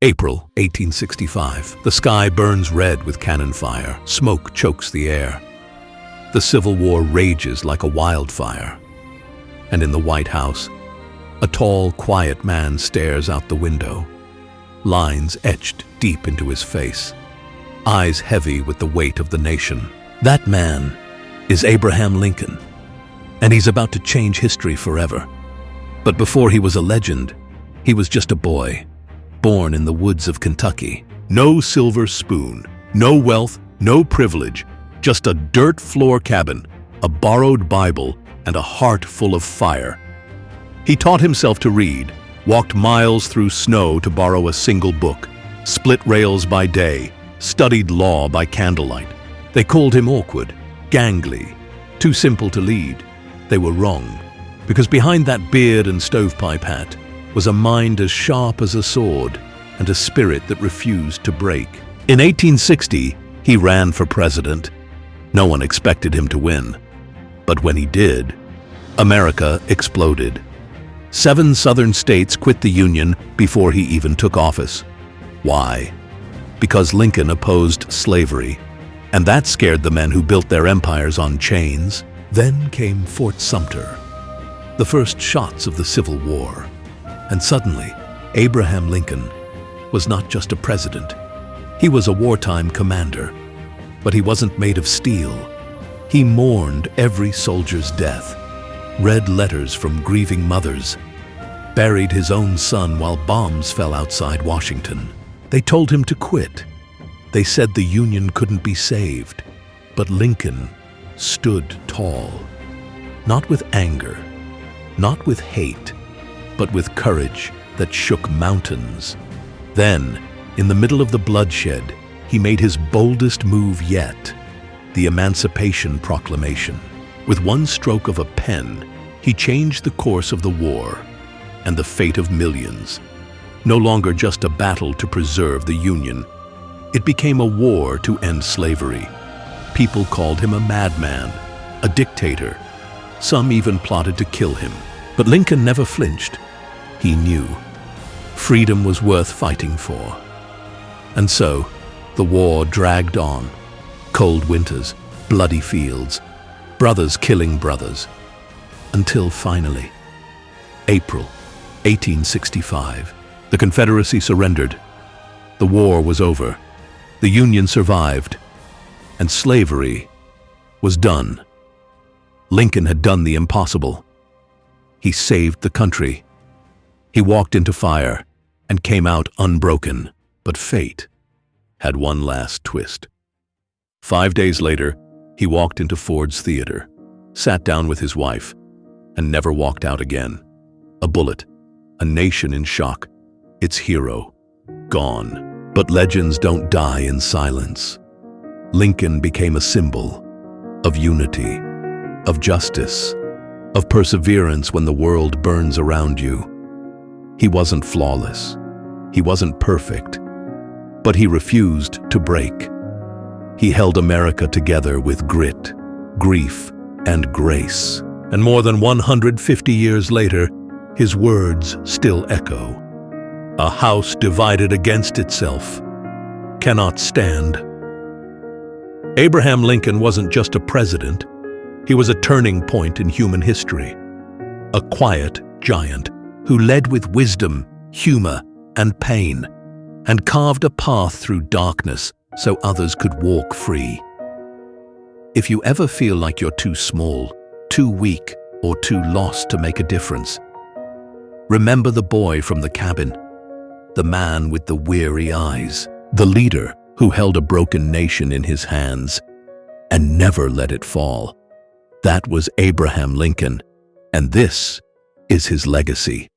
April 1865. The sky burns red with cannon fire. Smoke chokes the air. The Civil War rages like a wildfire. And in the White House, a tall, quiet man stares out the window, lines etched deep into his face, eyes heavy with the weight of the nation. That man is Abraham Lincoln, and he's about to change history forever. But before he was a legend, he was just a boy, born in the woods of Kentucky. No silver spoon, no wealth, no privilege, just a dirt floor cabin, a borrowed Bible, and a heart full of fire. He taught himself to read, walked miles through snow to borrow a single book, split rails by day, studied law by candlelight. They called him awkward, gangly, too simple to lead. They were wrong, because behind that beard and stovepipe hat was a mind as sharp as a sword and a spirit that refused to break. In 1860, he ran for president. No one expected him to win. But when he did, America exploded. 7 southern states quit the Union before he even took office. Why? Because Lincoln opposed slavery, and that scared the men who built their empires on chains. Then came Fort Sumter, the first shots of the Civil War. And suddenly, Abraham Lincoln was not just a president. He was a wartime commander. But he wasn't made of steel. He mourned every soldier's death, read letters from grieving mothers, buried his own son while bombs fell outside Washington. They told him to quit. They said the Union couldn't be saved. But Lincoln stood tall, not with anger, not with hate, but with courage that shook mountains. Then, in the middle of the bloodshed, he made his boldest move yet, the Emancipation Proclamation. With one stroke of a pen, he changed the course of the war and the fate of millions. No longer just a battle to preserve the Union, it became a war to end slavery. People called him a madman, a dictator. Some even plotted to kill him. But Lincoln never flinched. He knew freedom was worth fighting for. And so, the war dragged on. Cold winters, bloody fields, brothers killing brothers. Until finally, April 1865, the Confederacy surrendered. The war was over. The Union survived. And slavery was done. Lincoln had done the impossible. He saved the country. He walked into fire and came out unbroken. But fate had one last twist. 5 days later, he walked into Ford's Theater, sat down with his wife, and never walked out again. A bullet, a nation in shock, its hero, gone. But legends don't die in silence. Lincoln became a symbol of unity, of justice, of perseverance when the world burns around you. He wasn't flawless. He wasn't perfect. But he refused to break. He held America together with grit, grief, and grace. And more than 150 years later, his words still echo. A house divided against itself cannot stand. Abraham Lincoln wasn't just a president. He was a turning point in human history. A quiet giant who led with wisdom, humor, and pain, and carved a path through darkness so others could walk free. If you ever feel like you're too small, too weak, or too lost to make a difference, remember the boy from the cabin, the man with the weary eyes, the leader who held a broken nation in his hands and never let it fall. That was Abraham Lincoln, and this is his legacy.